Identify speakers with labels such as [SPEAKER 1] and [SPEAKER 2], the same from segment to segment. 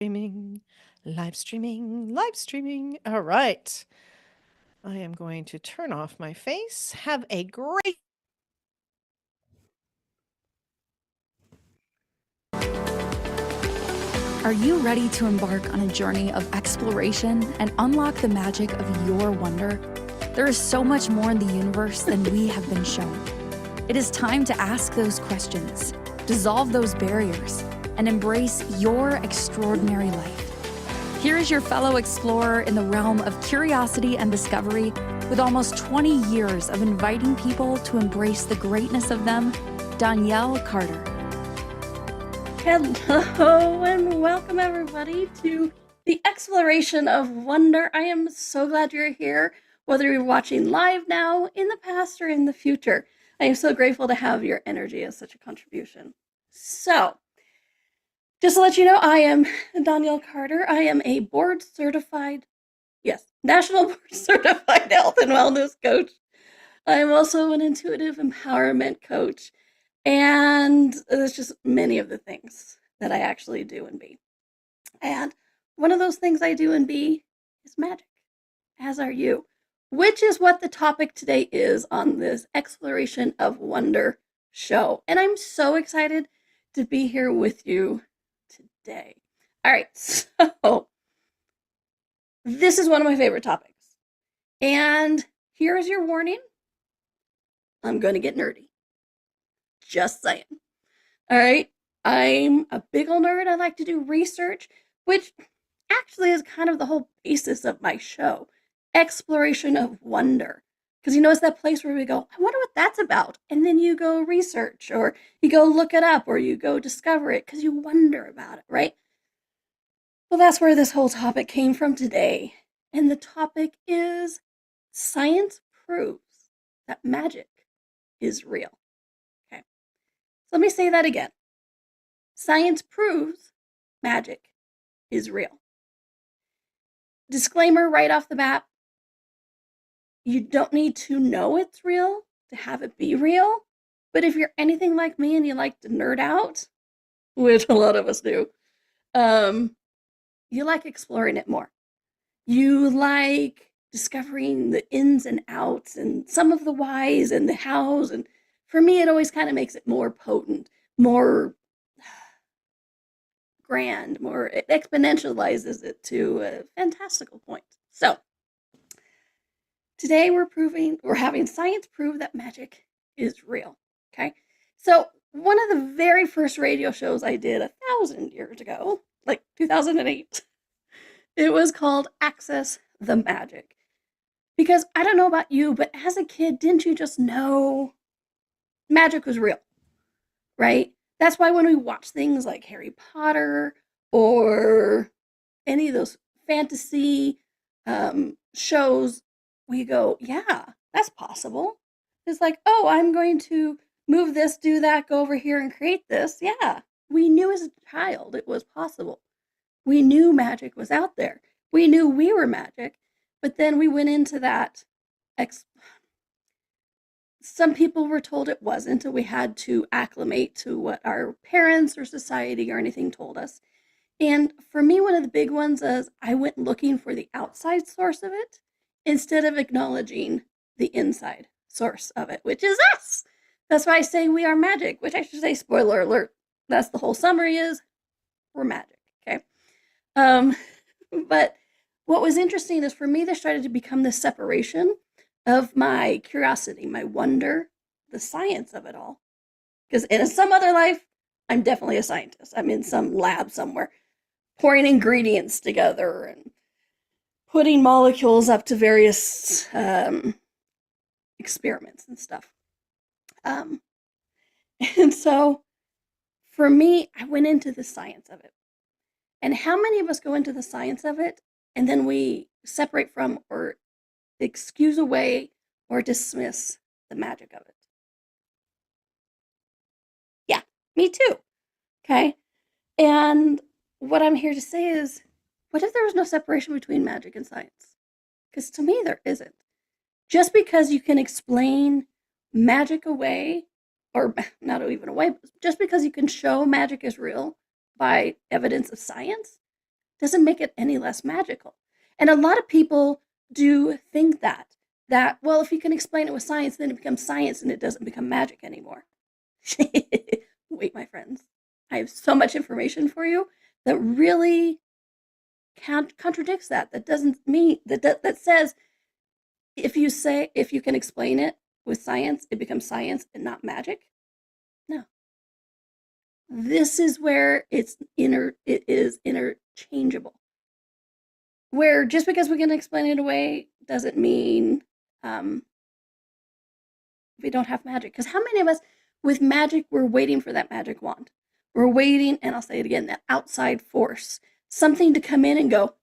[SPEAKER 1] Streaming, live streaming, live streaming. All right. I am going to turn off my face. Have a great
[SPEAKER 2] Are you ready to embark on a journey of exploration and unlock the magic of your wonder? There is so much more in the universe than we have been shown. It is time to ask those questions, dissolve those barriers, and embrace your extraordinary life. Here is your fellow explorer in the realm of curiosity and discovery, with almost 20 years of inviting people to embrace the greatness of them, Donnielle Carter.
[SPEAKER 3] Hello and welcome everybody to the exploration of wonder. I am so glad you're here, whether you're watching live now, in the past, or in the future. I am so grateful to have your energy as such a contribution. So, just to let you know, I am Donnielle Carter. I am a National Board Certified Health and Wellness Coach. I am also an intuitive empowerment coach. And there's just many of the things that I actually do and be. And one of those things I do and be is magic, as are you, which is what the topic today is on this Exploration of Wonder show. And I'm so excited to be here with you today. All right, so this is one of my favorite topics. And here's your warning. I'm going to get nerdy. Just saying. All right. I'm a big old nerd. I like to do research, which actually is kind of the whole basis of my show. Exploration of wonder. Because you know, it's that place where we go, I wonder what that's about. And then you go research, or you go look it up, or you go discover it because you wonder about it, right? Well, that's where this whole topic came from today. And the topic is science proves that magic is real. Let me say that again. Science proves magic is real. Disclaimer right off the bat, you don't need to know it's real to have it be real. But if you're anything like me and you like to nerd out, which a lot of us do, you like exploring it more. You like discovering the ins and outs and some of the whys and the hows. And for me, it always kind of makes it more potent, more grand, more, it exponentializes it to a fantastical point. So today we're having science prove that magic is real. Okay. So one of the very first radio shows I did 1,000 years ago, like 2008, it was called Access the Magic. Because I don't know about you, but as a kid, didn't you just know magic was real, right? That's why when we watch things like Harry Potter or any of those fantasy shows, we go, yeah, that's possible. It's like, oh, I'm going to move this, do that, go over here and create this. Yeah, we knew as a child it was possible. We knew magic was out there. We knew we were magic, but then we went into that some people were told it wasn't, and we had to acclimate to what our parents or society or anything told us. And for me, one of the big ones is I went looking for the outside source of it instead of acknowledging the inside source of it, which is us. That's why I say we are magic, which I should say, spoiler alert, that's the whole summary is we're magic, okay? But what was interesting is for me, there started to become this separation of my curiosity, my wonder, the science of it all. Because in some other life, I'm definitely a scientist. I'm in some lab somewhere, pouring ingredients together and putting molecules up to various experiments and stuff. And so for me, I went into the science of it. And how many of us go into the science of it and then we separate from or excuse away or dismiss the magic of it? Yeah, me too. Okay. And what I'm here to say is, what if there was no separation between magic and science? Because to me, there isn't. Just because you can explain magic away, or not even away, just because you can show magic is real by evidence of science, doesn't make it any less magical. And a lot of people do think that, well, if you can explain it with science, then it becomes science and it doesn't become magic anymore. Wait, my friends, I have so much information for you that really contradicts that. That doesn't mean that says if you can explain it with science, it becomes science and not magic. No. This is where it is interchangeable. Where just because we can explain it away doesn't mean we don't have magic. Because how many of us with magic, we're waiting for that magic wand? We're waiting, and I'll say it again, that outside force, something to come in and go,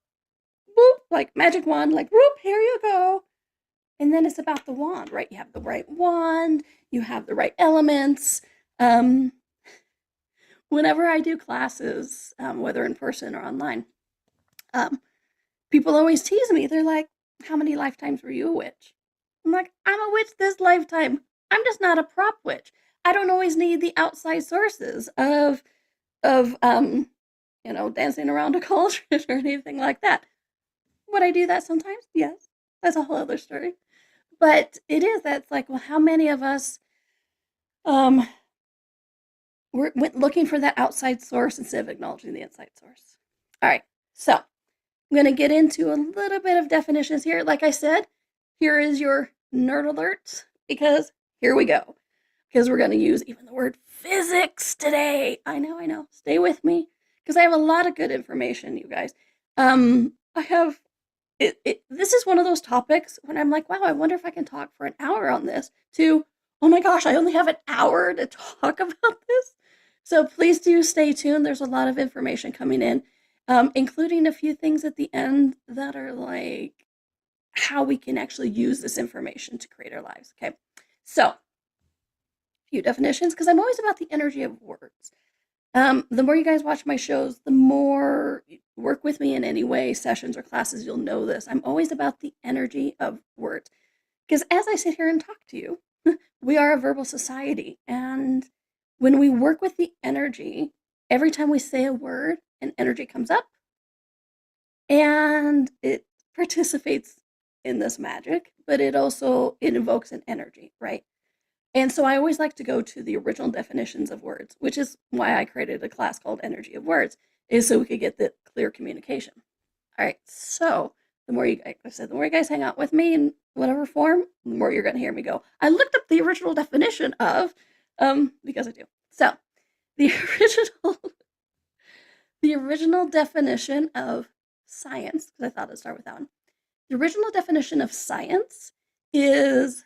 [SPEAKER 3] boop, like magic wand, like, whoop, here you go. And then it's about the wand, right? You have the right wand, you have the right elements. Whenever I do classes, whether in person or online, people always tease me. They're like, how many lifetimes were you a witch? I'm like, I'm a witch this lifetime. I'm just not a prop witch. I don't always need the outside sources of dancing around a cauldron or anything like that. Would I do that sometimes? Yes. That's a whole other story. But it is, that's like, well, how many of us we're looking for that outside source instead of acknowledging the inside source? All right, so I'm going to get into a little bit of definitions here. Like I said, here is your nerd alert, because here we go. Because we're going to use even the word physics today. I know. Stay with me, because I have a lot of good information, you guys. I have this is one of those topics when I'm like, wow, I wonder if I can talk for an hour on this, to, oh my gosh, I only have an hour to talk about this. So please do stay tuned. There's a lot of information coming in, including a few things at the end that are like how we can actually use this information to create our lives. Okay, so a few definitions, because I'm always about the energy of words. The more you guys watch my shows, the more work with me in any way, sessions or classes, you'll know this. I'm always about the energy of words. Because as I sit here and talk to you, we are a verbal society. And when we work with the energy, every time we say a word, an energy comes up and it participates in this magic, but it invokes an energy, right? And so I always like to go to the original definitions of words, which is why I created a class called Energy of Words, is so we could get the clear communication. All right, so the more you guys hang out with me in whatever form, the more you're going to hear me go, I looked up the original definition of, because I do. So the original definition of science, because I thought I'd start with that one. The original definition of science is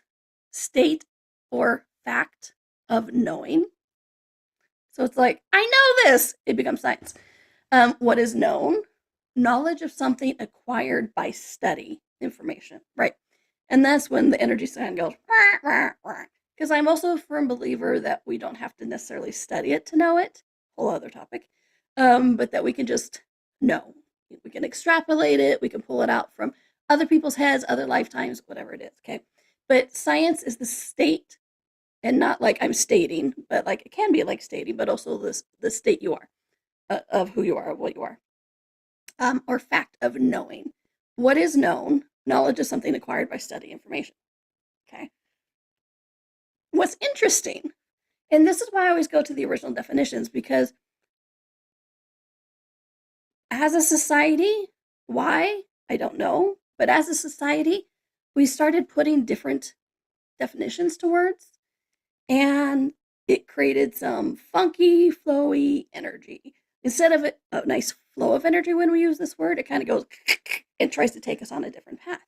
[SPEAKER 3] state or fact of knowing. So it's like, I know this, it becomes science. What is known? Knowledge of something acquired by study, information, right? And that's when the energy sign goes, because I'm also a firm believer that we don't have to necessarily study it to know it, whole other topic, but that we can just know. We can extrapolate it, we can pull it out from other people's heads, other lifetimes, whatever it is, okay? But science is the state, and not like I'm stating, but like it can be like stating, but also the state you are, of who you are, of what you are, or fact of knowing. What is known? Knowledge is something acquired by study, information. Okay. What's interesting, and this is why I always go to the original definitions, because as a society, why? I don't know, but as a society, we started putting different definitions to words, and it created some funky, flowy energy. Instead of a nice flow of energy when we use this word, it kind of goes and tries to take us on a different path.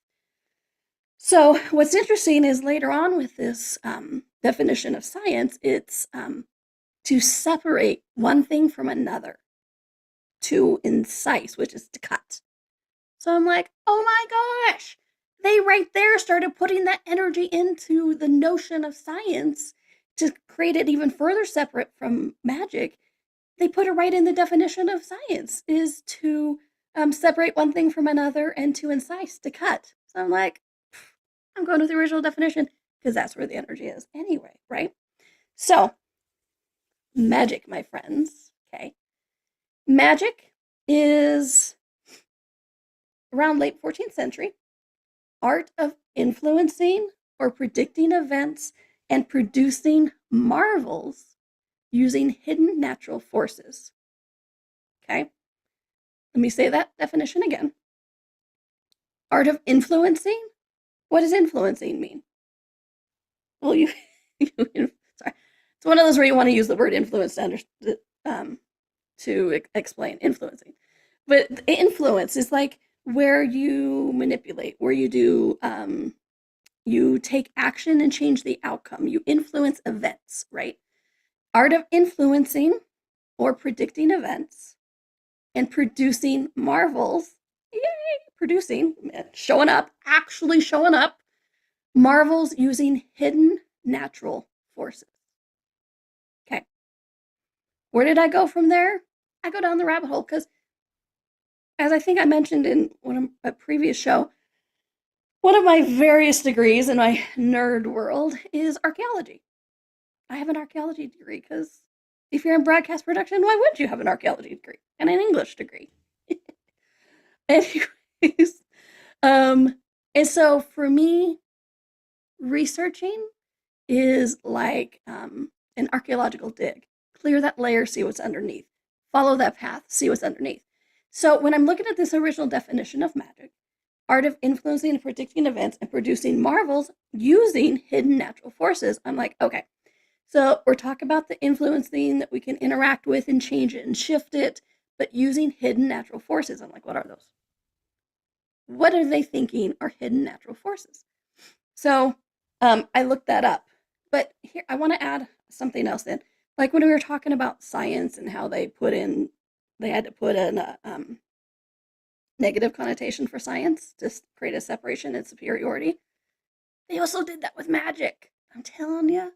[SPEAKER 3] So what's interesting is later on with this definition of science, it's to separate one thing from another, to incise, which is to cut. So I'm like, oh my gosh, they right there started putting that energy into the notion of science to create it even further separate from magic. They put it right in the definition of science, is to separate one thing from another and to incise, to cut. So I'm like, I'm going with the original definition because that's where the energy is anyway, right? So magic, my friends, okay? Magic is around late 14th century, art of influencing or predicting events and producing marvels using hidden natural forces. Okay, let me say that definition again. Art of influencing? What does influencing mean? Well, sorry. It's one of those where you want to use the word influence to explain influencing. But influence is like where you manipulate, where you do, you take action and change the outcome. You influence events, right? Art of influencing or predicting events and producing marvels. Yay! Producing, showing up, actually showing up. Marvels using hidden natural forces. Okay. Where did I go from there? I go down the rabbit hole because, as I think I mentioned in a previous show, one of my various degrees in my nerd world is archaeology. I have an archaeology degree because if you're in broadcast production, why wouldn't you have an archaeology degree and an English degree? Anyways, and so for me, researching is like an archaeological dig. Clear that layer, see what's underneath. Follow that path, see what's underneath. So when I'm looking at this original definition of magic, art of influencing and predicting events and producing marvels using hidden natural forces, I'm like, okay, so we're talking about the influencing that we can interact with and change it and shift it, but using hidden natural forces. I'm like, what are those? What are they thinking are hidden natural forces? So I looked that up. But here, I want to add something else in. Like when we were talking about science and how they had to put in a negative connotation for science to create a separation and superiority. They also did that with magic. I'm telling you,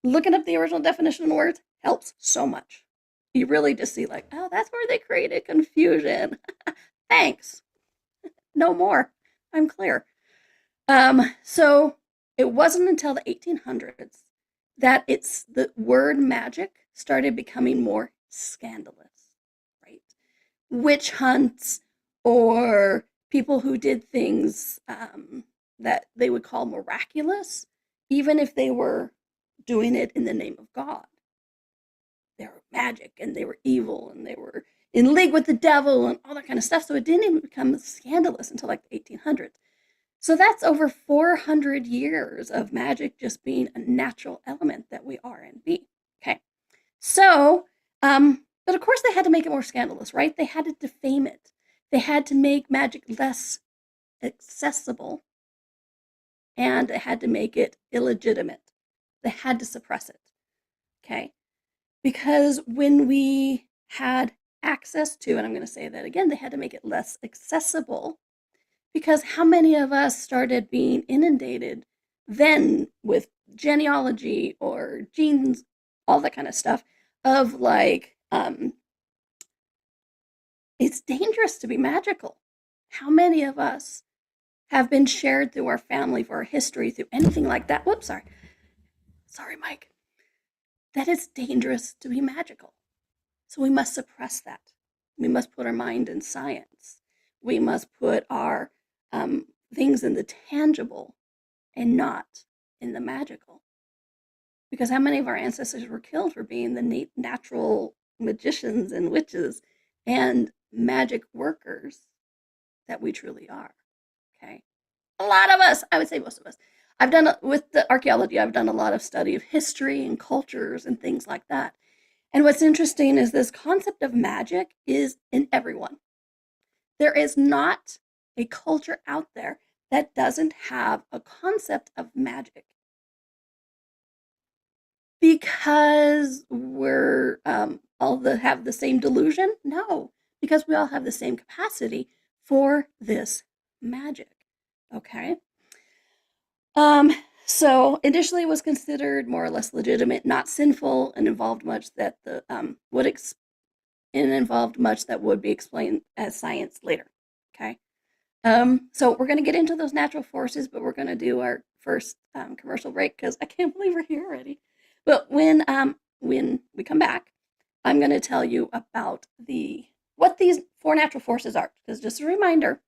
[SPEAKER 3] looking up the original definition of words helps so much. You really just see like, oh, that's where they created confusion. Thanks. No more. I'm clear. So it wasn't until the 1800s that the word magic started becoming more scandalous, right? Witch hunts or people who did things that they would call miraculous, even if they were doing it in the name of God. They were magic and they were evil and they were in league with the devil and all that kind of stuff. So it didn't even become scandalous until like the 1800s. So that's over 400 years of magic just being a natural element that we are and be. Okay. So, but of course they had to make it more scandalous, right? They had to defame it. They had to make magic less accessible and they had to make it illegitimate. They had to suppress it. Okay. Because when we had access to, and I'm going to say that again, they had to make it less accessible. Because how many of us started being inundated then with genealogy or genes, all that kind of stuff, of like, it's dangerous to be magical. How many of us have been shared through our family, for our history, through anything like that? Whoops, sorry. Sorry, Mike. That it's dangerous to be magical. So we must suppress that. We must put our mind in science. We must put our things in the tangible and not in the magical. Because how many of our ancestors were killed for being the natural magicians and witches and magic workers that we truly are? Okay. A lot of us, I would say most of us. I've done, with the archaeology, I've done a lot of study of history and cultures and things like that. And what's interesting is this concept of magic is in everyone. There is not a culture out there that doesn't have a concept of magic. Because we're have the same delusion? No, because we all have the same capacity for this magic. Okay. So initially it was considered more or less legitimate, not sinful, and involved much that involved much that would be explained as science later. Okay. So we're going to get into those natural forces, but we're going to do our first commercial break because I can't believe we're here already. But when we come back, I'm going to tell you about what these four natural forces are. Because just a reminder,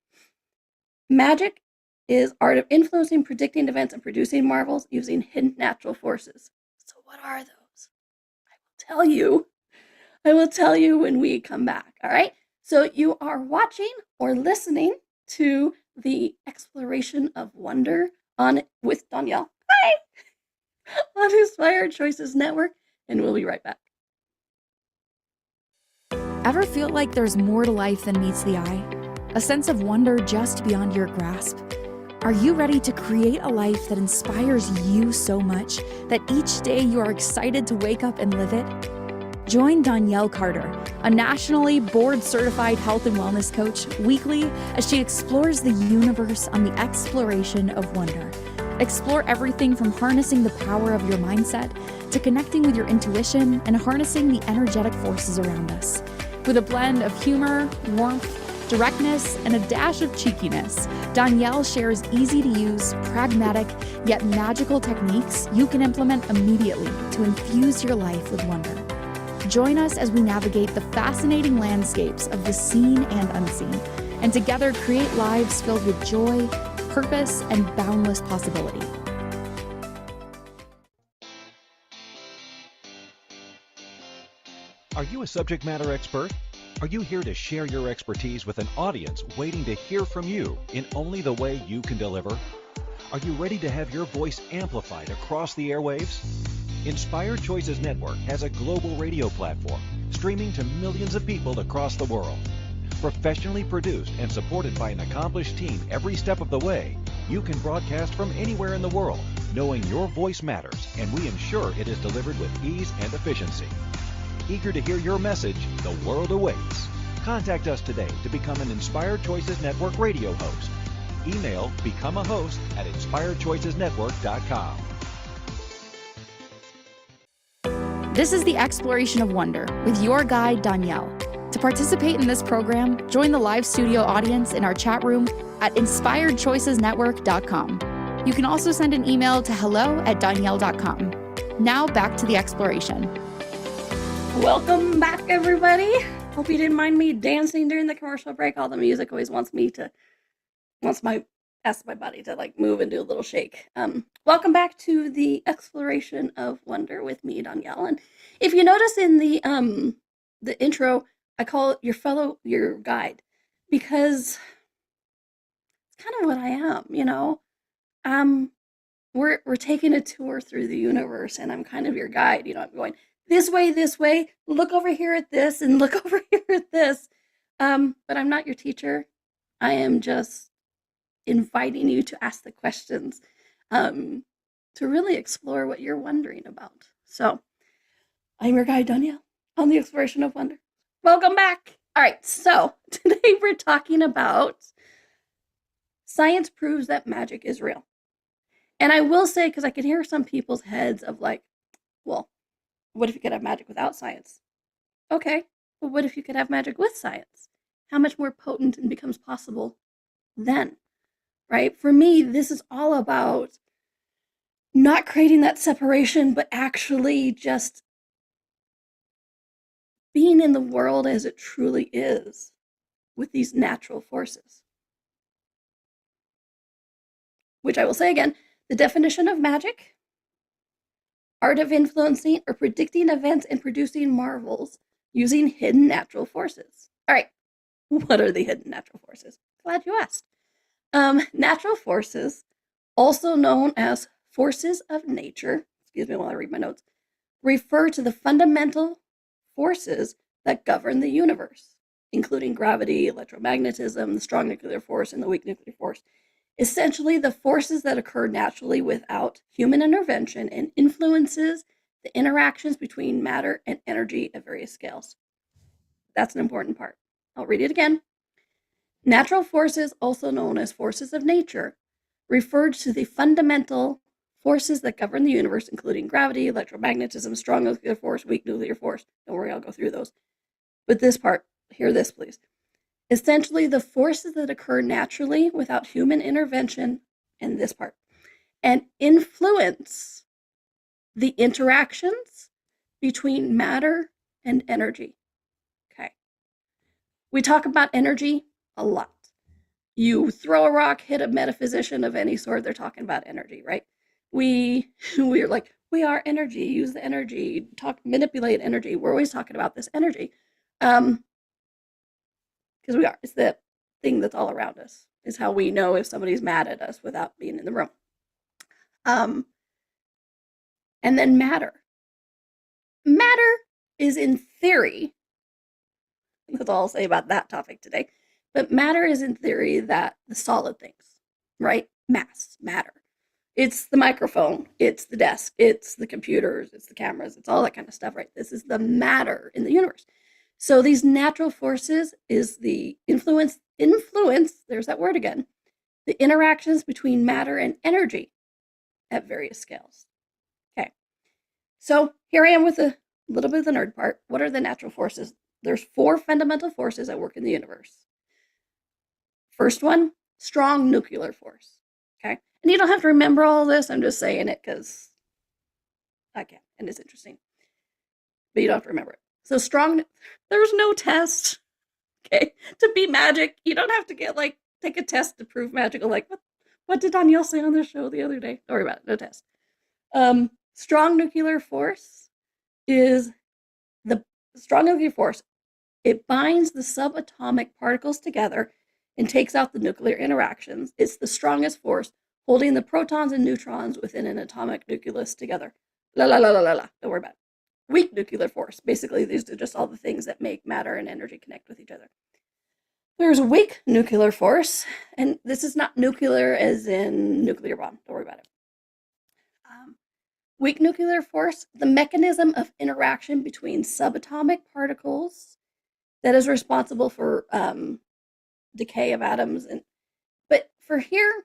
[SPEAKER 3] Magic is art of influencing, predicting events, and producing marvels using hidden natural forces. So what are those? I will tell you. I will tell you when we come back, all right? So you are watching or listening to the Exploration of Wonder with Donnielle. Hi! On Inspired Choices Network, and we'll be right back.
[SPEAKER 2] Ever feel like there's more to life than meets the eye? A sense of wonder just beyond your grasp? Are you ready to create a life that inspires you so much that each day you are excited to wake up and live it? Join Donnielle Carter, a nationally board-certified health and wellness coach, weekly as she explores the universe on the exploration of wonder. Explore everything from harnessing the power of your mindset to connecting with your intuition and harnessing the energetic forces around us. With a blend of humor, warmth, directness, and a dash of cheekiness, Donnielle shares easy-to-use, pragmatic, yet magical techniques you can implement immediately to infuse your life with wonder. Join us as we navigate the fascinating landscapes of the seen and unseen, and together create lives filled with joy, purpose, and boundless possibility.
[SPEAKER 4] Are you a subject matter expert? Are you here to share your expertise with an audience waiting to hear from you in only the way you can deliver? Are you ready to have your voice amplified across the airwaves? Inspired Choices Network has a global radio platform streaming to millions of people across the world. Professionally produced and supported by an accomplished team every step of the way, you can broadcast from anywhere in the world, knowing your voice matters, and we ensure it is delivered with ease and efficiency. Eager to hear your message, the world awaits. Contact us today to become an Inspired Choices Network radio host. Email becomeahost@inspiredchoicesnetwork.com.
[SPEAKER 2] This is the Exploration of Wonder with your guide, Donnielle. To participate in this program, join the live studio audience in our chat room at inspiredchoicesnetwork.com. You can also send an email to hello@donnielle.com. Now back to the exploration.
[SPEAKER 3] Welcome back, everybody. Hope you didn't mind me dancing during the commercial break. All the music always ask my body to like move and do a little shake. Welcome back to the Exploration of Wonder with me, Donnielle. And if you notice in the intro, I call it your guide, because it's kind of what I am, you know. We're taking a tour through the universe, and I'm kind of your guide. You know, I'm going this way, look over here at this, and look over here at this. But I'm not your teacher. I am just inviting you to ask the questions, to really explore what you're wondering about. So, I'm your guide, Donnielle, on the Exploration of Wonder. Welcome back. All right, so today we're talking about science proves that magic is real. And I will say, because I can hear some people's heads of like, well, what if you could have magic without science? Okay, but what if you could have magic with science? How much more potent it becomes possible then, right? For me, this is all about not creating that separation, but actually just being in the world as it truly is with these natural forces. Which I will say again, the definition of magic: art of influencing or predicting events and producing marvels using hidden natural forces. All right, what are the hidden natural forces? Glad you asked. Natural forces, also known as forces of nature, excuse me while I read my notes, refer to the fundamental forces that govern the universe, including gravity, electromagnetism, the strong nuclear force, and the weak nuclear force. Essentially, the forces that occur naturally without human intervention and influences the interactions between matter and energy at various scales. That's an important part. I'll read it again. Natural forces, also known as forces of nature, referred to the fundamental forces that govern the universe, including gravity, electromagnetism, strong nuclear force, weak nuclear force. Don't worry, I'll go through those. But this part, hear this, please. Essentially, the forces that occur naturally without human intervention, and this part, and influence the interactions between matter and energy. Okay. We talk about energy a lot. You throw a rock, hit a metaphysician of any sort, they're talking about energy, right? We're like, we are energy, use the energy, manipulate energy. We're always talking about this energy. Because we are. It's the thing that's all around us. Is how we know if somebody's mad at us without being in the room. And then matter. Matter is in theory, that's all I'll say about that topic today, but matter is in theory that the solid things, right? Mass, matter. It's the microphone, it's the desk, it's the computers, it's the cameras, it's all that kind of stuff, right? This is the matter in the universe. So these natural forces is the influence, there's that word again, the interactions between matter and energy at various scales. Okay, so here I am with a little bit of the nerd part. What are the natural forces? There's 4 fundamental forces that work in the universe. First one, strong nuclear force. Okay, and you don't have to remember all this. I'm just saying it because I can, and it's interesting. But you don't have to remember it. So strong, there's no test. Okay, to be magic, you don't have to take a test to prove magical. Like what did Donnielle say on the show the other day? Don't worry about it. No test. Strong nuclear force is the strong nuclear force. It binds the subatomic particles together and takes out the nuclear interactions. It's the strongest force, holding the protons and neutrons within an atomic nucleus together. La la la la la la. Don't worry about it. Weak nuclear force. Basically, these are just all the things that make matter and energy connect with each other. There's weak nuclear force, and this is not nuclear as in nuclear bomb. Don't worry about it. Weak nuclear force, the mechanism of interaction between subatomic particles that is responsible for decay of atoms. But for here,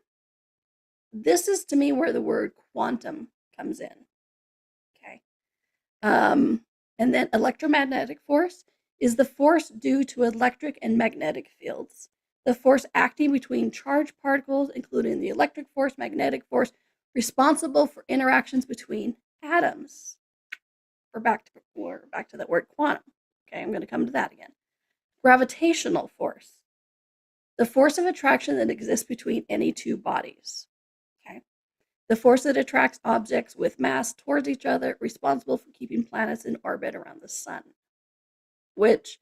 [SPEAKER 3] this is to me where the word quantum comes in. Okay. And then electromagnetic force is the force due to electric and magnetic fields. The force acting between charged particles, including the electric force, magnetic force, responsible for interactions between atoms. We're back to that word quantum. Okay, I'm going to come to that again. Gravitational force, the force of attraction that exists between any 2 bodies. Okay, the force that attracts objects with mass towards each other, responsible for keeping planets in orbit around the sun. Which,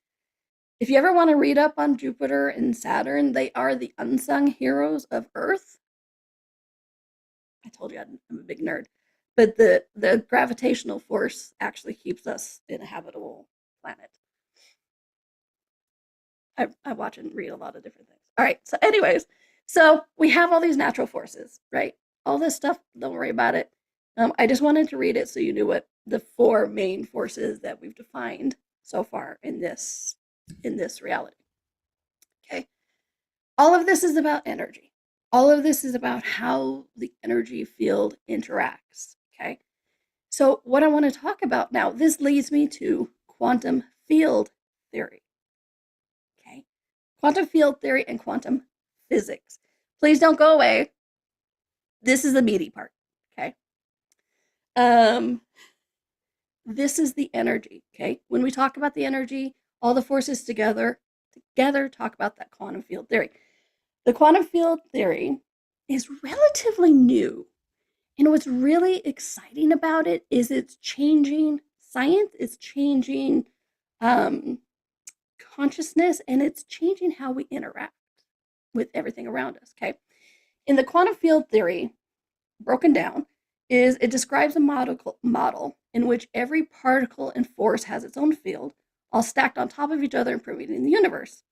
[SPEAKER 3] if you ever want to read up on Jupiter and Saturn, they are the unsung heroes of Earth. I told you I'm a big nerd. But the gravitational force actually keeps us in a habitable planet. I watch and read a lot of different things. All right, so anyways, so we have all these natural forces, right? All this stuff, don't worry about it. I just wanted to read it so you knew what the 4 main forces that we've defined so far in this reality. Okay, all of this is about energy. All of this is about how the energy field interacts. Okay, so what I want to talk about now, this leads me to quantum field theory. Okay, quantum field theory and quantum physics. Please don't go away. This is the meaty part. Okay, this is the energy. Okay, when we talk about the energy, all the forces together talk about that quantum field theory. The quantum field theory is relatively new. And what's really exciting about it is it's changing science, it's changing consciousness, and it's changing how we interact with everything around us. Okay. In the quantum field theory, broken down, is it describes a model in which every particle and force has its own field, all stacked on top of each other and permeating the universe.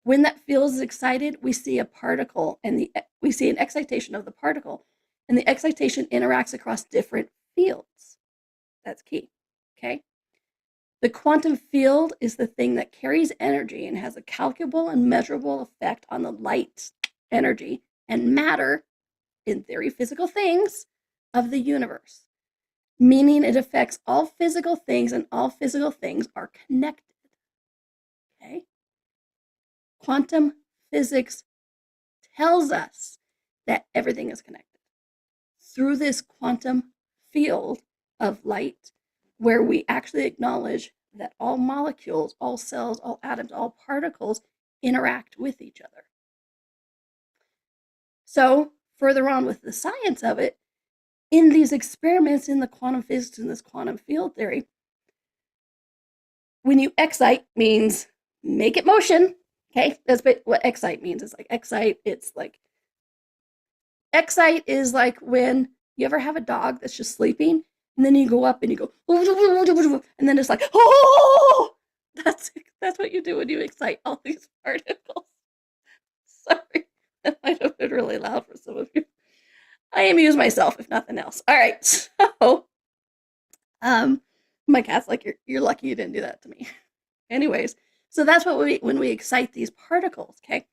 [SPEAKER 3] When that field is excited, we see a particle, and we see an excitation of the particle, and the excitation interacts across different fields. That's key. Okay. The quantum field is the thing that carries energy and has a calculable and measurable effect on the light, energy, and matter, in theory, physical things of the universe, meaning it affects all physical things, and all physical things are connected. Okay? Quantum physics tells us that everything is connected through this quantum field of light, where we actually acknowledge that all molecules, all cells, all atoms, all particles interact with each other. So further on with the science of it, in these experiments in the quantum physics and this quantum field theory, when you excite means make it motion. Okay, that's what excite means. It's like excite. It's like excite is like when you ever have a dog that's just sleeping, and then you go up and you go, and then it's like, oh, that's what you do when you excite all these particles. Sorry, that might have been really loud for some of you. I amuse myself, if nothing else. All right, so, my cat's like, you're lucky you didn't do that to me. Anyways, so that's what when we excite these particles, okay?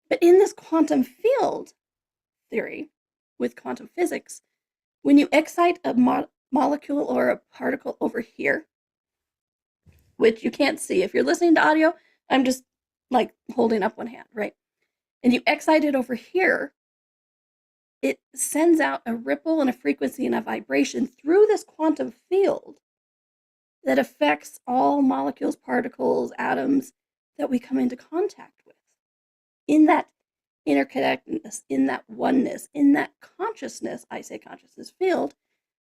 [SPEAKER 3] But in this quantum field theory with quantum physics, when you excite a molecule or a particle over here, which you can't see. If you're listening to audio, I'm just like holding up one hand, right? And you excite it over here, it sends out a ripple and a frequency and a vibration through this quantum field that affects all molecules, particles, atoms that we come into contact with. In that interconnectedness, in that oneness, in that consciousness, I say consciousness field,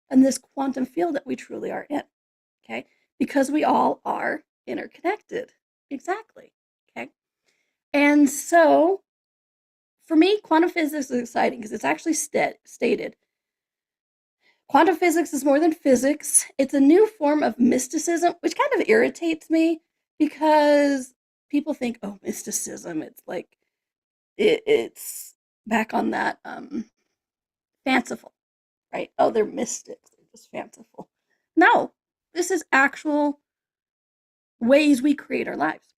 [SPEAKER 3] and this quantum field that we truly are in, okay? Because we all are interconnected. Exactly, okay? And so, for me, quantum physics is exciting because it's actually stated. Quantum physics is more than physics. It's a new form of mysticism, which kind of irritates me because people think, oh, mysticism, it's like, it's back on that fanciful, right? Oh, they're mystics, they're just fanciful. No, this is actual ways we create our lives,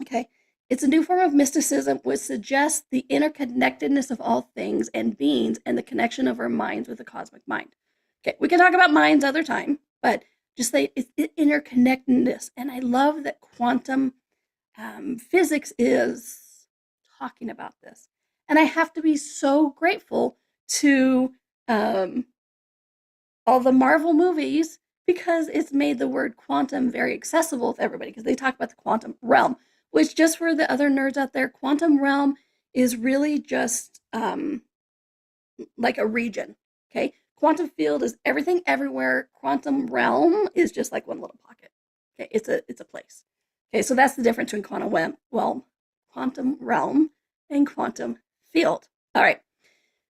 [SPEAKER 3] okay? It's a new form of mysticism which suggests the interconnectedness of all things and beings and the connection of our minds with the cosmic mind. Okay, we can talk about minds other time, but just say it's interconnectedness. And I love that quantum physics is talking about this. And I have to be so grateful to all the Marvel movies because it's made the word quantum very accessible to everybody because they talk about the quantum realm, which just for the other nerds out there, quantum realm is really just like a region, okay? Quantum field is everything everywhere. Quantum realm is just like one little pocket. Okay, it's a place. Okay, so that's the difference between quantum realm and quantum field. All right.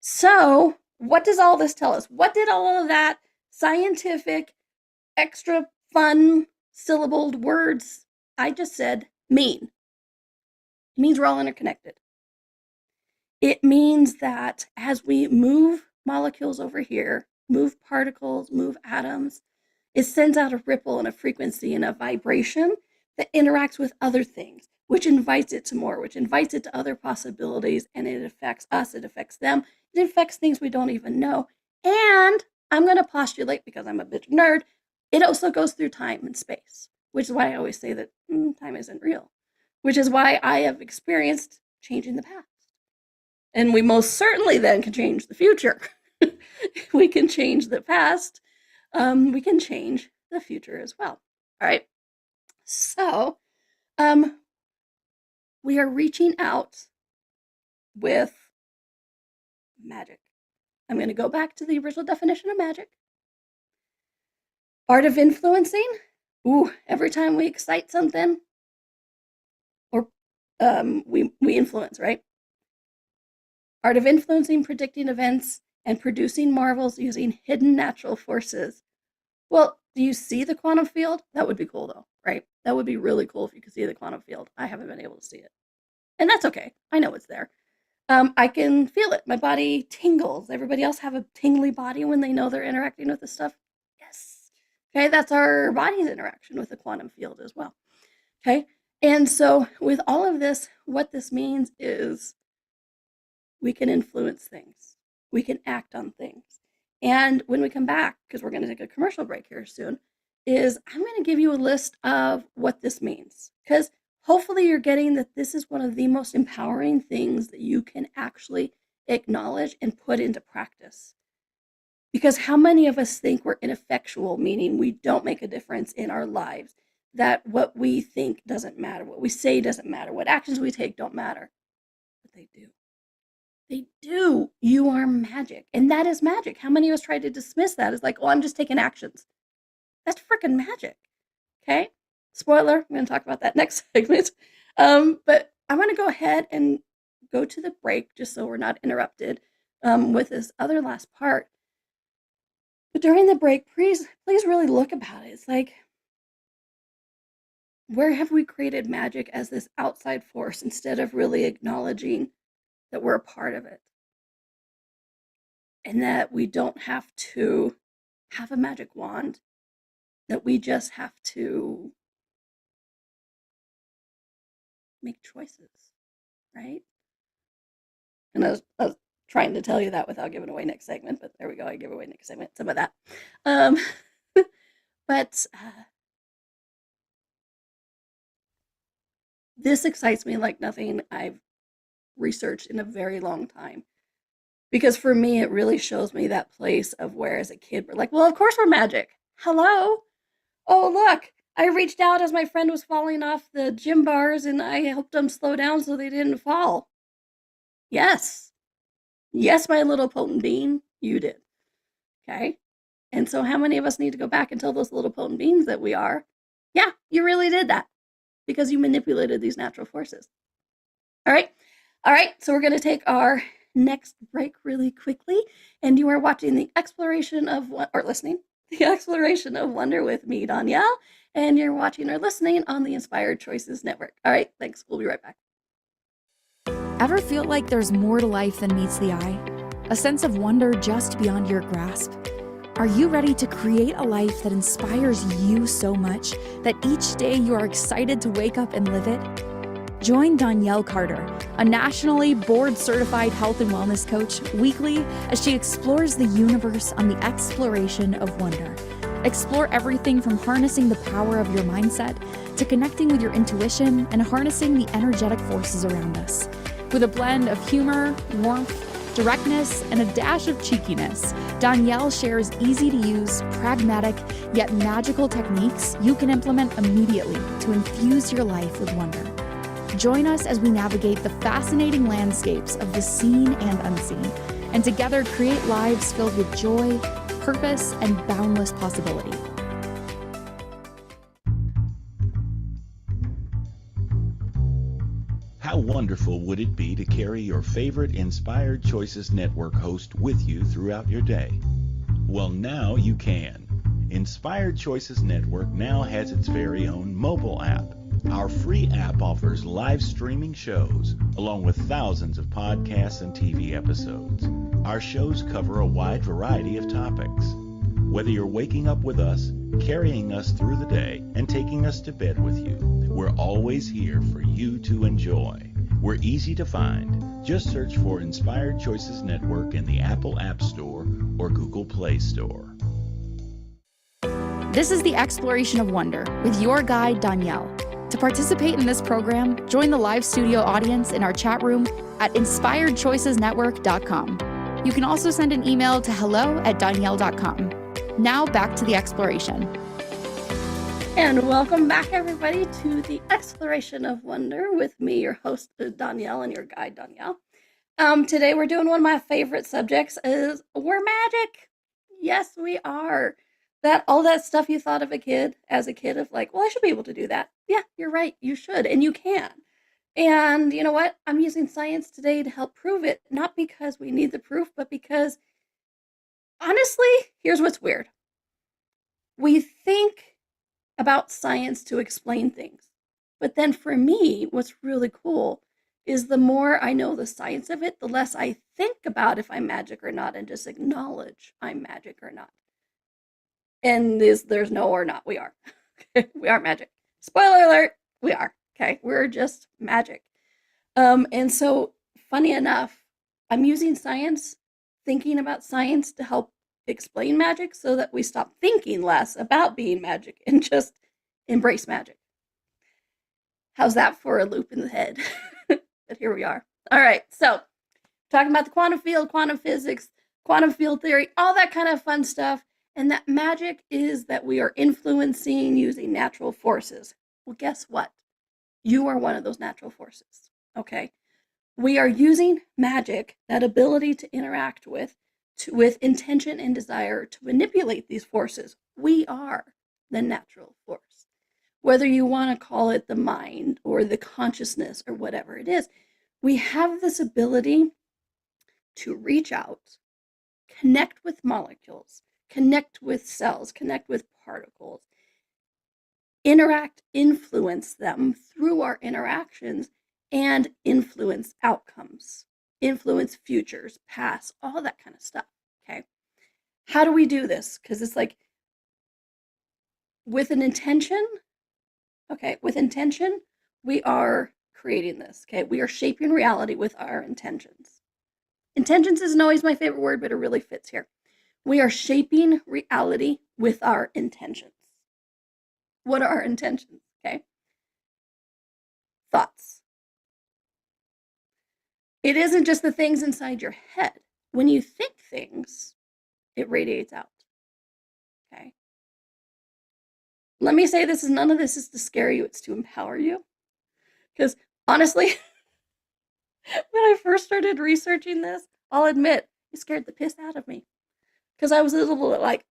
[SPEAKER 3] So, what does all this tell us? What did all of that scientific, extra fun, syllabled words I just said mean? It means we're all interconnected. It means that as we move molecules over here, move particles, move atoms, it sends out a ripple and a frequency and a vibration that interacts with other things, which invites it to more, which invites it to other possibilities, and it affects us, it affects them, it affects things we don't even know. And I'm going to postulate, because I'm a bit nerd, it also goes through time and space, which is why I always say that time isn't real, which is why I have experienced changing the past. And we most certainly then can change the future. We can change the past. We can change the future as well. All right. So, we are reaching out with magic. I'm going to go back to the original definition of magic. Art of influencing. Ooh, every time we excite something, or we influence, right? Art of influencing, predicting events, and producing marvels using hidden natural forces. Well, do you see the quantum field? That would be cool, though, right? That would be really cool if you could see the quantum field. I haven't been able to see it. And that's okay. I know it's there. I can feel it. My body tingles. Everybody else have a tingly body when they know they're interacting with this stuff? Yes. Okay, that's our body's interaction with the quantum field as well. Okay, and so with all of this, what this means is we can influence things. We can act on things. And when we come back, because we're going to take a commercial break here soon, is I'm going to give you a list of what this means. Because hopefully you're getting that this is one of the most empowering things that you can actually acknowledge and put into practice. Because how many of us think we're ineffectual, meaning we don't make a difference in our lives, that what we think doesn't matter, what we say doesn't matter, what actions we take don't matter, but they do. They do. You are magic. And that is magic. How many of us try to dismiss that as like, oh, I'm just taking actions? That's freaking magic. Okay? Spoiler, I'm going to talk about that next segment. But I want to go ahead and go to the break just so we're not interrupted with this other last part. But during the break, please really look about it. It's like, where have we created magic as this outside force instead of really acknowledging that we're a part of it? And that we don't have to have a magic wand, that we just have to make choices, right? And I was trying to tell you that without giving away next segment, but there we go. I give away next segment, some of that. Um, but this excites me like nothing I've researched in a very long time. Because for me, it really shows me that place of where as a kid, we're like, well, of course we're magic. Hello? Oh, look, I reached out as my friend was falling off the gym bars and I helped them slow down so they didn't fall. Yes. Yes, my little potent bean, you did. Okay? And so how many of us need to go back and tell those little potent beans that we are, yeah, you really did that because you manipulated these natural forces. All right? All right, so we're going to take our next break really quickly, and you are watching the exploration of listening, the exploration of wonder with me, Donnielle, and you're watching or listening on the Inspired Choices Network. All right, thanks. We'll be right back.
[SPEAKER 2] Ever feel like there's more to life than meets the eye? A sense of wonder just beyond your grasp? Are you ready to create a life that inspires you so much that each day you are excited to wake up and live it? Join Donnielle Carter, a nationally board-certified health and wellness coach, weekly as she explores the universe on the exploration of wonder. Explore everything from harnessing the power of your mindset to connecting with your intuition and harnessing the energetic forces around us. With a blend of humor, warmth, directness, and a dash of cheekiness, Donnielle shares easy-to-use, pragmatic, yet magical techniques you can implement immediately to infuse your life with wonder. Join us as we navigate the fascinating landscapes of the seen and unseen, and together create lives filled with joy, purpose, and boundless possibility.
[SPEAKER 5] How wonderful would it be to carry your favorite Inspired Choices Network host with you throughout your day? Well, now you can. Inspired Choices Network now has its very own mobile app. Our free app offers live streaming shows, along with thousands of podcasts and TV episodes. Our shows cover a wide variety of topics. Whether you're waking up with us, carrying us through the day, and taking us to bed with you, we're always here for you to enjoy. We're easy to find. Just search for Inspired Choices Network in the Apple App Store or Google Play Store.
[SPEAKER 2] This is the Exploration of Wonder with your guide, Donnielle. To participate in this program, join the live studio audience in our chat room at inspiredchoicesnetwork.com. You can also send an email to hello@donnielle.com. Now back to the exploration.
[SPEAKER 3] And welcome back, everybody, to the Exploration of Wonder with me, your host, Donnielle, and your guide, Donnielle. Today we're doing one of my favorite subjects is we're magic. Yes, we are. All that stuff you thought of as a kid of like, well, I should be able to do that. Yeah, you're right. You should, and you can. And you know what? I'm using science today to help prove it, not because we need the proof, but because honestly, here's what's weird. We think about science to explain things. But then for me, what's really cool is the more I know the science of it, the less I think about if I'm magic or not and just acknowledge I'm magic or not. And there's no or not. We are. We are magic. Spoiler alert, we are. Okay, we're just magic. And so, funny enough, I'm using science, thinking about science to help explain magic so that we stop thinking less about being magic and just embrace magic. How's that for a loop in the head? But here we are. All right, so talking about the quantum field, quantum physics, quantum field theory, all that kind of fun stuff. And that magic is that we are influencing using natural forces. Well, guess what? You are one of those natural forces, okay? We are using magic, that ability to interact with intention and desire to manipulate these forces. We are the natural force. Whether you want to call it the mind or the consciousness or whatever it is, we have this ability to reach out, connect with molecules, connect with cells, connect with particles, interact, influence them through our interactions, and influence outcomes, influence futures, past, all that kind of stuff. Okay. How do we do this? Because it's like with an intention, okay, with intention, we are creating this. Okay. We are shaping reality with our intentions. Intentions isn't always my favorite word, but it really fits here. We are shaping reality with our intentions. What are our intentions? Okay. Thoughts. It isn't just the things inside your head. When you think things, it radiates out. Okay. Let me say this is none of this is to scare you, it's to empower you. Because honestly, when I first started researching this, I'll admit, it scared the piss out of me. Because I was a little bit like,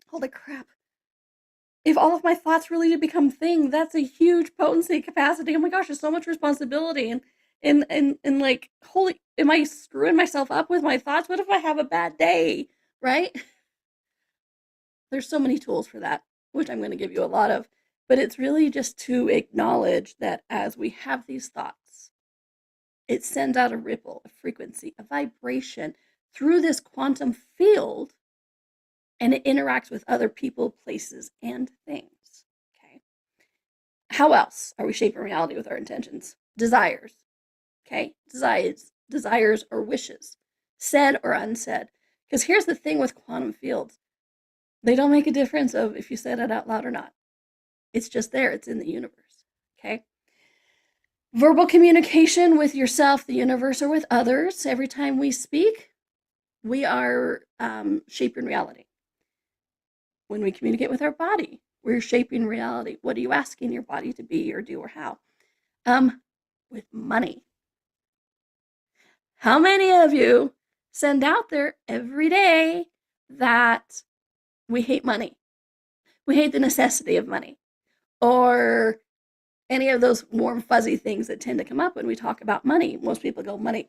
[SPEAKER 3] holy crap. If all of my thoughts really did become things, that's a huge potency capacity. Oh my gosh, there's so much responsibility. And like, holy, am I screwing myself up with my thoughts? What if I have a bad day, right? There's so many tools for that, which I'm going to give you a lot of, but it's really just to acknowledge that as we have these thoughts, it sends out a ripple, a frequency, a vibration through this quantum field, and it interacts with other people, places, and things. Okay. How else are we shaping reality with our intentions? Desires. Okay. Desires or wishes, said or unsaid. Because here's the thing with quantum fields. They don't make a difference of if you said it out loud or not. It's just there. It's in the universe. Okay. Verbal communication with yourself, the universe, or with others. Every time we speak, we are shaping reality. When we communicate with our body, we're shaping reality. What are you asking your body to be or do or how? With money. How many of you send out there every day that we hate money? We hate the necessity of money, or any of those warm, fuzzy things that tend to come up when we talk about money. Most people go, money,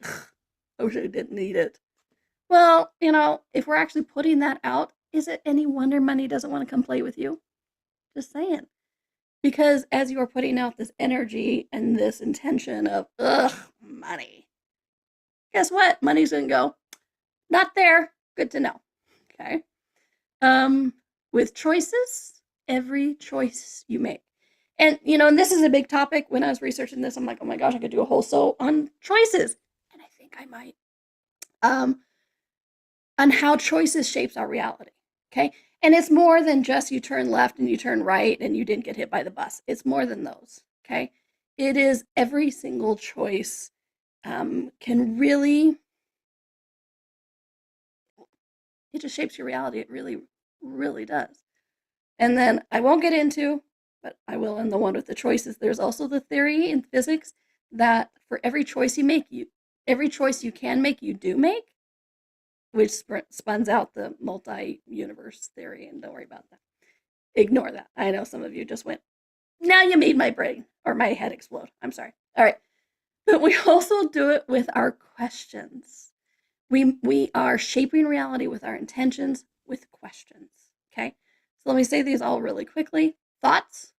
[SPEAKER 3] I wish I didn't need it. Well, if we're actually putting that out, is it any wonder money doesn't want to come play with you? Just saying. Because as you are putting out this energy and this intention of, money, guess what? Money's going to go, not there. Good to know. Okay. With choices, every choice you make. And, and this is a big topic. When I was researching this, I'm like, oh my gosh, I could do a whole show on choices. And I think I might. On how choices shapes our reality. Okay. And it's more than just you turn left and you turn right and you didn't get hit by the bus. It's more than those. Okay. It is every single choice can really, it just shapes your reality. It really, really does. And then I won't get into, but I will in the one with the choices. There's also the theory in physics that for every choice you make, every choice you can make, you do make, which spuns out the multi-universe theory. And don't worry about that. Ignore that. I know some of you just went, now you made my brain or my head explode. I'm sorry. All right. But we also do it with our questions. We are shaping reality with our intentions, with questions. Okay. So let me say these all really quickly. Thoughts,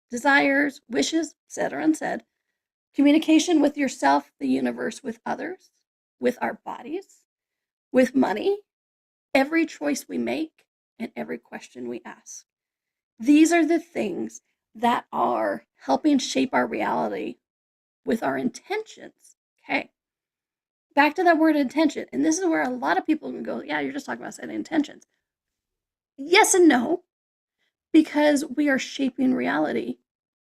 [SPEAKER 3] desires, wishes, said or unsaid, communication with yourself, the universe, with others, with our bodies, with money, every choice we make, and every question we ask. These are the things that are helping shape our reality with our intentions. Okay. Back to that word intention. And this is where a lot of people can go, yeah, you're just talking about setting intentions. Yes and no, because we are shaping reality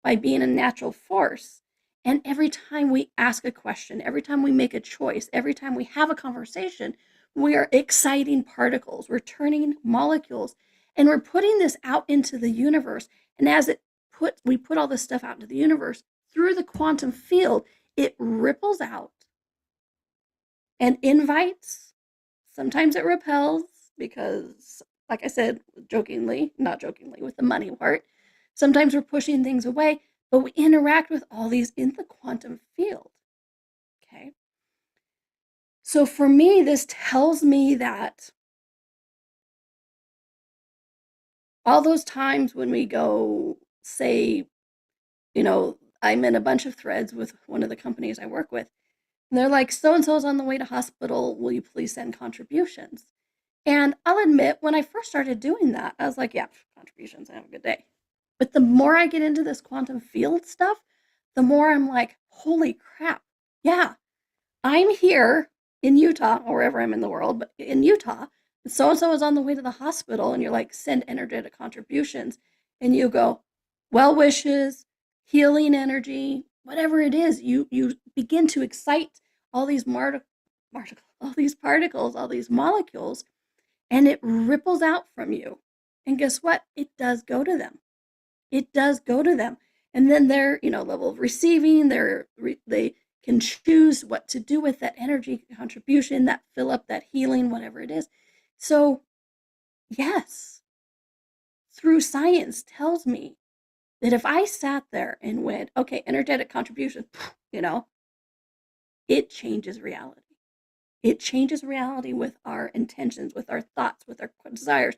[SPEAKER 3] by being a natural force. And every time we ask a question, every time we make a choice, every time we have a conversation, we are exciting particles, we're turning molecules, and we're putting this out into the universe. And as we put all this stuff out into the universe through the quantum field, it ripples out and invites. Sometimes it repels because, like I said, jokingly, not jokingly, with the money part, sometimes we're pushing things away, but we interact with all these in the quantum field. Okay. So for me, this tells me that all those times when we go, say, I'm in a bunch of threads with one of the companies I work with, and they're like, so and so's on the way to hospital. Will you please send contributions? And I'll admit, when I first started doing that, I was like, yeah, contributions, have a good day. But the more I get into this quantum field stuff, the more I'm like, holy crap. Yeah, I'm here in Utah, or wherever I'm in the world, but in Utah, so and so is on the way to the hospital, and you're like, send energetic contributions. And you go, well wishes, healing energy, whatever it is, you begin to excite all these all these particles, all these molecules, and it ripples out from you. And guess what? It does go to them. It does go to them. And then their, level of receiving, they can choose what to do with that energy contribution, that fill up, that healing, whatever it is. So, yes, through science tells me that if I sat there and went, okay, energetic contribution, it changes reality. It changes reality with our intentions, with our thoughts, with our desires,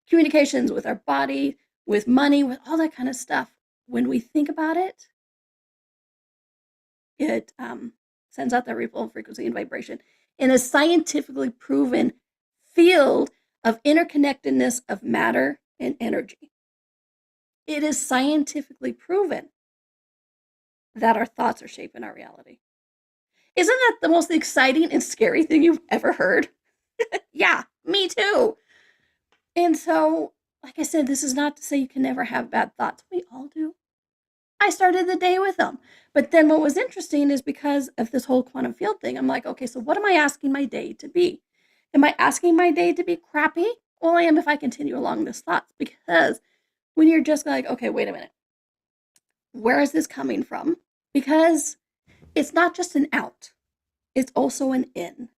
[SPEAKER 3] communications, with our body, with money, with all that kind of stuff. When we think about it, it sends out that ripple frequency and vibration in a scientifically proven field of interconnectedness of matter and energy. It is scientifically proven that our thoughts are shaping our reality. Isn't that the most exciting and scary thing you've ever heard? Yeah, me too. And so, like I said, this is not to say you can never have bad thoughts. We all do. I started the day with them. But then what was interesting is because of this whole quantum field thing, I'm like, okay, so what am I asking my day to be? Am I asking my day to be crappy? Well, I am if I continue along this thoughts. Because when you're just like, okay, wait a minute, where is this coming from? Because it's not just an out, it's also an in.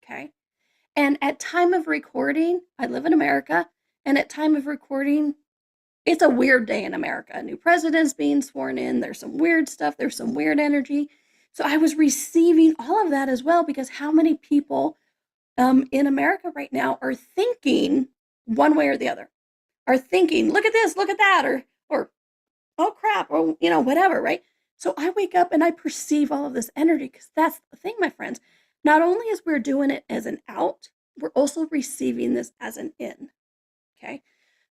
[SPEAKER 3] Okay. And at time of recording, I live in America, and at time of recording, it's a weird day in America. A new president's being sworn in. There's some weird stuff. There's some weird energy. So I was receiving all of that as well, because how many people in America right now are thinking one way or the other, are thinking, look at this, look at that, or oh crap, or whatever, right? So I wake up and I perceive all of this energy, because that's the thing, my friends. Not only is we're doing it as an out, we're also receiving this as an in. Okay.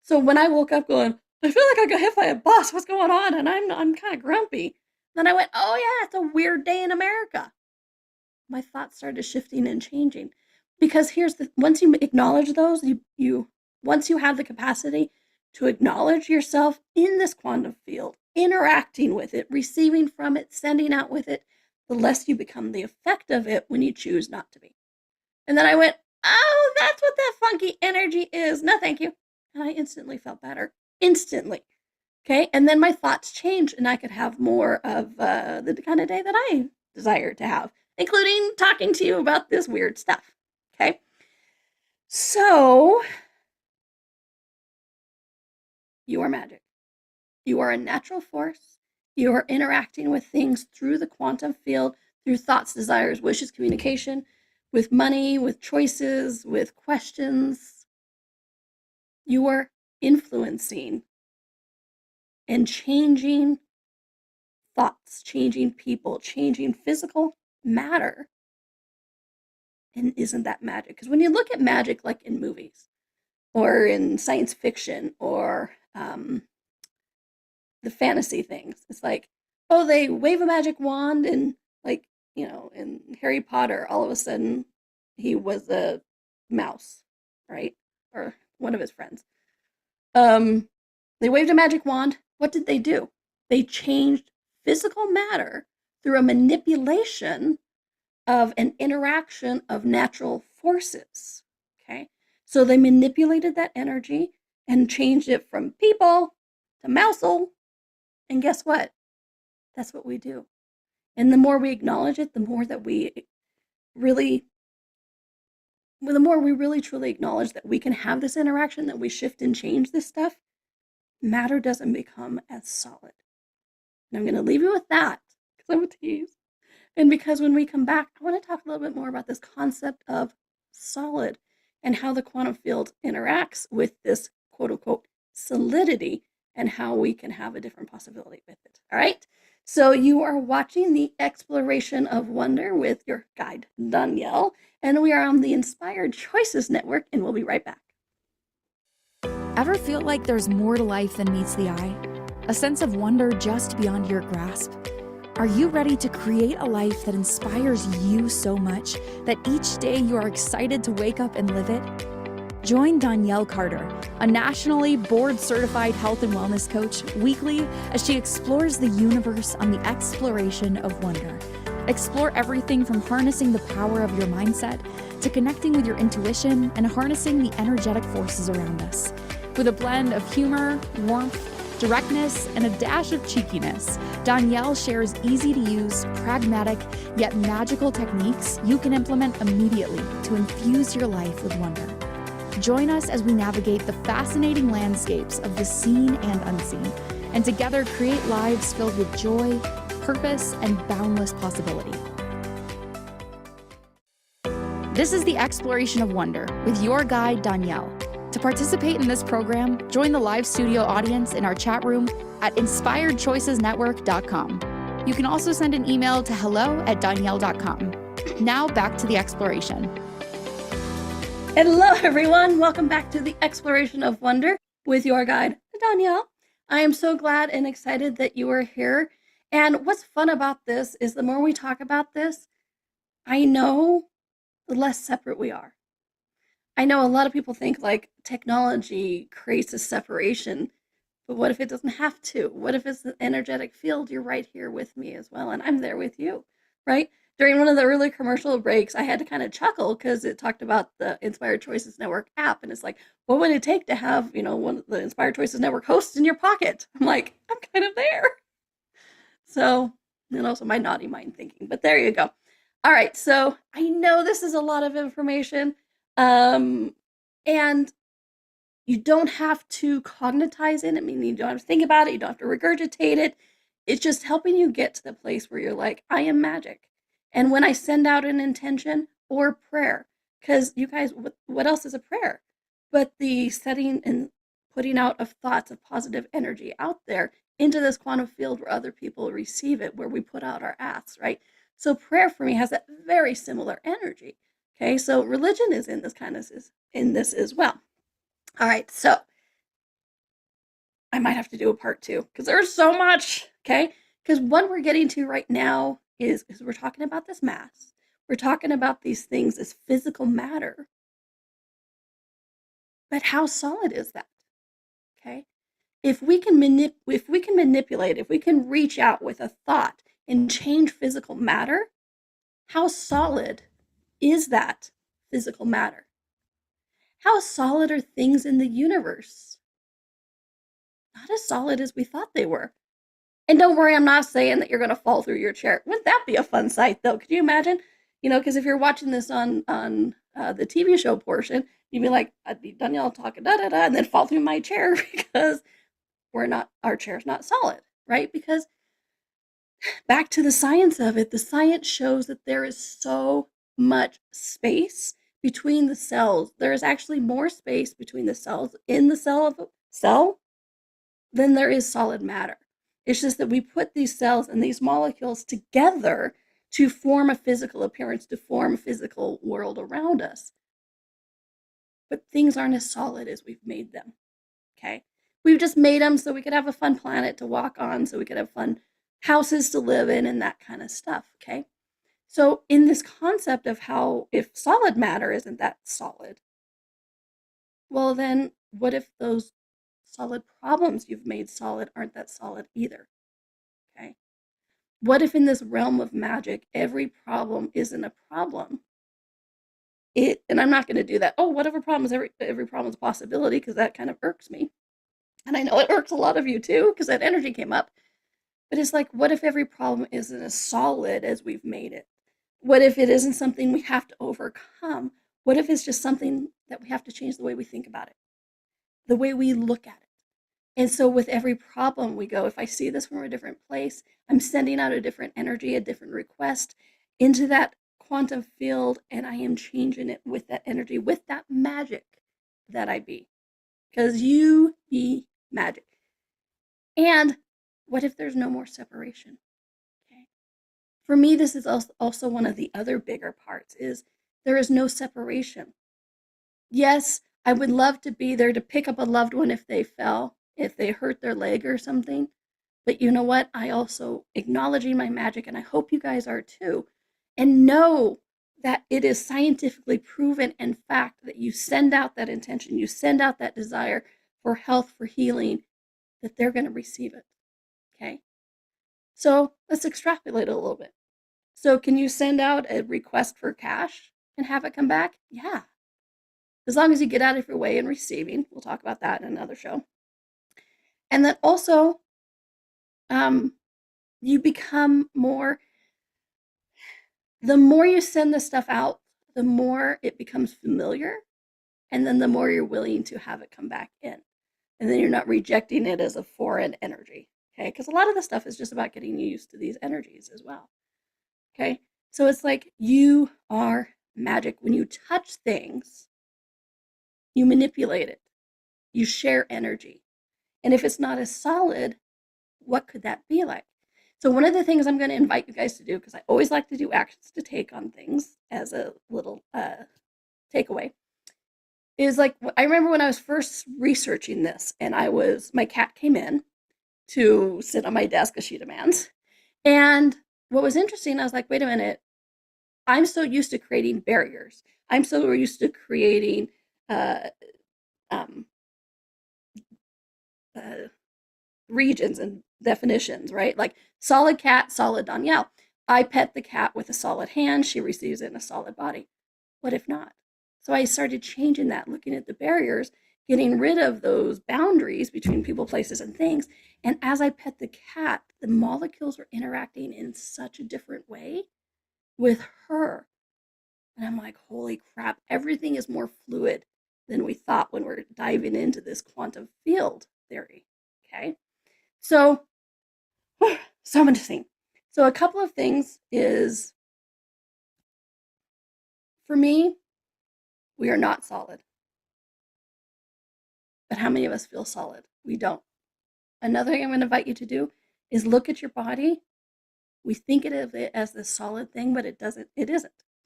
[SPEAKER 3] So when I woke up going, I feel like I got hit by a bus. What's going on? And I'm kind of grumpy. Then I went, oh yeah, it's a weird day in America. My thoughts started shifting and changing, because here's the once you acknowledge those, you once you have the capacity to acknowledge yourself in this quantum field, interacting with it, receiving from it, sending out with it, the less you become the effect of it when you choose not to be. And then I went, oh, that's what that funky energy is. No, thank you. And I instantly felt better. Instantly. Okay. And then my thoughts changed, and I could have more of the kind of day that I desired to have, including talking to you about this weird stuff. Okay. So, you are magic. You are a natural force. You are interacting with things through the quantum field, through thoughts, desires, wishes, communication, with money, with choices, with questions. You are influencing and changing thoughts, changing people, changing physical matter. And isn't that magic? Because when you look at magic, like in movies or in science fiction or the fantasy things, it's like, oh, they wave a magic wand, and like, in Harry Potter, all of a sudden he was a mouse, right? Or one of his friends. They waved a magic wand. What did they do? They changed physical matter through a manipulation of an interaction of natural forces. Okay. So they manipulated that energy and changed it from people to mousel. And guess what? That's what we do. And the more we acknowledge it, the more we really truly acknowledge that we can have this interaction, that we shift and change this stuff, matter doesn't become as solid. And I'm going to leave you with that because I'm a tease. And because when we come back, I want to talk a little bit more about this concept of solid and how the quantum field interacts with this quote unquote solidity and how we can have a different possibility with it. All right. So you are watching the Exploration of Wonder with your guide, Donnielle, and we are on the Inspired Choices Network, and we'll be right back.
[SPEAKER 2] Ever feel like there's more to life than meets the eye? A sense of wonder just beyond your grasp? Are you ready to create a life that inspires you so much that each day you are excited to wake up and live it? Join Donnielle Carter, a nationally board-certified health and wellness coach, weekly as she explores the universe on the Exploration of Wonder. Explore everything from harnessing the power of your mindset to connecting with your intuition and harnessing the energetic forces around us. With a blend of humor, warmth, directness, and a dash of cheekiness, Donnielle shares easy-to-use, pragmatic, yet magical techniques you can implement immediately to infuse your life with wonder. Join us as we navigate the fascinating landscapes of the seen and unseen, and together create lives filled with joy, purpose, and boundless possibility. This is the Exploration of Wonder with your guide, Donnielle. To participate in this program, join the live studio audience in our chat room at inspiredchoicesnetwork.com. You can also send an email to hello@donnielle.com. Now back to the exploration.
[SPEAKER 3] Hello, everyone. Welcome back to the Exploration of Wonder with your guide, Donnielle. I am so glad and excited that you are here. And what's fun about this is the more we talk about this, I know the less separate we are. I know a lot of people think like technology creates a separation, but what if it doesn't have to? What if it's an energetic field? You're right here with me as well, and I'm there with you, right? During one of the early commercial breaks, I had to kind of chuckle because it talked about the Inspired Choices Network app, and it's like, what would it take to have, one of the Inspired Choices Network hosts in your pocket? I'm like, I'm kind of there. So, and also my naughty mind thinking, but there you go. All right, so I know this is a lot of information, and you don't have to cognitize it. I mean, you don't have to think about it. You don't have to regurgitate it. It's just helping you get to the place where you're like, I am magic. And when I send out an intention or prayer, because you guys, what else is a prayer? But the setting and putting out of thoughts of positive energy out there into this quantum field where other people receive it, where we put out our asks, right? So prayer for me has that very similar energy. Okay, so religion is in this as well. All right, so I might have to do a part 2 because there's so much. Okay, because what we're getting to right now is we're talking about this mass. We're talking about these things as physical matter. But how solid is that? Okay, if we can manipulate, if we can reach out with a thought and change physical matter, how solid is that physical matter? How solid are things in the universe? Not as solid as we thought they were. And don't worry, I'm not saying that you're going to fall through your chair. Wouldn't that be a fun sight, though? Could you imagine? Because if you're watching this on the TV show portion, you'd be like, I'd be Donnielle talking da-da-da, and then fall through my chair because our chair's not solid, right? Because back to the science of it, the science shows that there is so much space between the cells. There is actually more space between the cells in the cell of a cell than there is solid matter. It's just that we put these cells and these molecules together to form a physical appearance, to form a physical world around us. But things aren't as solid as we've made them, okay? We've just made them so we could have a fun planet to walk on, so we could have fun houses to live in and that kind of stuff, okay? So in this concept of how if solid matter isn't that solid, well then what if those solid problems you've made solid aren't that solid either, okay? What if in this realm of magic, every problem isn't a problem? And I'm not going to do that. Oh, whatever problem is every problem is a possibility, because that kind of irks me. And I know it irks a lot of you too, because that energy came up. But it's like, what if every problem isn't as solid as we've made it? What if it isn't something we have to overcome? What if it's just something that we have to change the way we think about it, the way we look at it? And so with every problem we go, if I see this from a different place, I'm sending out a different energy, a different request into that quantum field, and I am changing it with that energy, with that magic that I be. Because you be magic. And what if there's no more separation? Okay. For me, this is also one of the other bigger parts is there is no separation. Yes, I would love to be there to pick up a loved one if they fell, if they hurt their leg or something. But you know what? I also acknowledging my magic, and I hope you guys are too, and know that it is scientifically proven and fact that you send out that intention, you send out that desire for health, for healing, that they're going to receive it. Okay? So let's extrapolate a little bit. So can you send out a request for cash and have it come back? Yeah. As long as you get out of your way in receiving. We'll talk about that in another show. And then also, you become more, the more you send this stuff out, the more it becomes familiar, and then the more you're willing to have it come back in. And then you're not rejecting it as a foreign energy, okay? Because a lot of the stuff is just about getting used to these energies as well, okay? So it's like you are magic. When you touch things, you manipulate it. You share energy. And if it's not as solid, what could that be like? So one of the things I'm going to invite you guys to do, because I always like to do actions to take on things as a little takeaway, is like, I remember when I was first researching this, and my cat came in to sit on my desk as she demands. And what was interesting, I was like, wait a minute, I'm so used to creating barriers. I'm so used to creating regions and definitions, right? Like solid cat, solid Donnielle. I pet the cat with a solid hand. She receives it in a solid body. What if not? So I started changing that, looking at the barriers, getting rid of those boundaries between people, places, and things. And as I pet the cat, the molecules were interacting in such a different way with her. And I'm like, holy crap, everything is more fluid than we thought when we're diving into this quantum field theory. Okay. So interesting. So a couple of things is, for me, we are not solid. But how many of us feel solid? We don't. Another thing I'm going to invite you to do is look at your body. We think of it as this solid thing, but it isn't.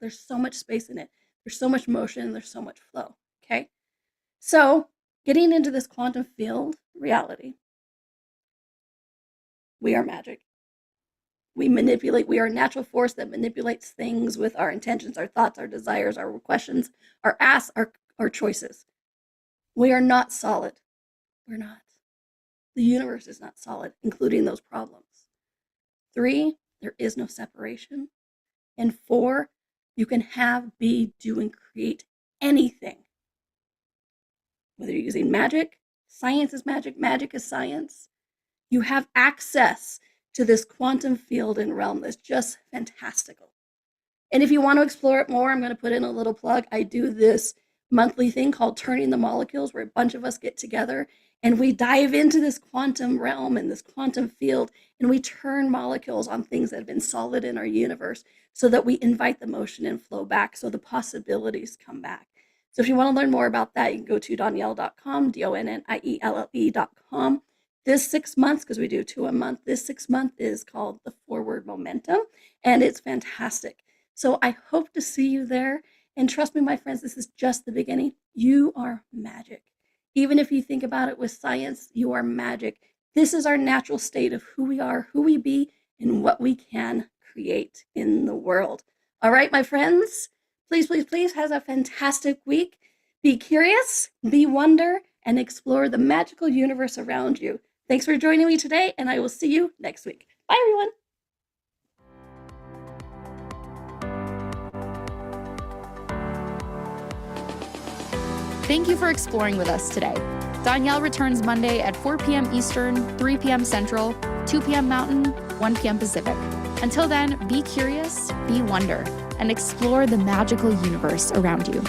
[SPEAKER 3] There's so much space in it. There's so much motion. There's so much flow. Okay. So getting into this quantum field reality, we are magic. We manipulate. We are a natural force that manipulates things with our intentions, our thoughts, our desires, our questions, our asks, our choices. We are not solid. We're not. The universe is not solid, including those problems. 3, there is no separation. And 4, you can have, be, do, and create anything. Whether you're using magic, science is magic, magic is science. You have access to this quantum field and realm that's just fantastical. And if you want to explore it more, I'm going to put in a little plug. I do this monthly thing called Turning the Molecules, where a bunch of us get together and we dive into this quantum realm and this quantum field, and we turn molecules on things that have been solid in our universe so that we invite the motion and flow back, so the possibilities come back. So if you want to learn more about that, you can go to donnielle.com, DONNIELLE.com. This 6 months, because we do 2 a month, this 6 month is called the Forward Momentum, and it's fantastic. So I hope to see you there. And trust me, my friends, this is just the beginning. You are magic. Even if you think about it with science, you are magic. This is our natural state of who we are, who we be, and what we can create in the world. All right, my friends, please, please, please have a fantastic week. Be curious, be wonder, and explore the magical universe around you. Thanks for joining me today, and I will see you next week. Bye, everyone.
[SPEAKER 2] Thank you for exploring with us today. Donnielle returns Monday at 4 p.m. Eastern, 3 p.m. Central. 2 p.m. Mountain, 1 p.m. Pacific. Until then, be curious, be wonder, and explore the magical universe around you.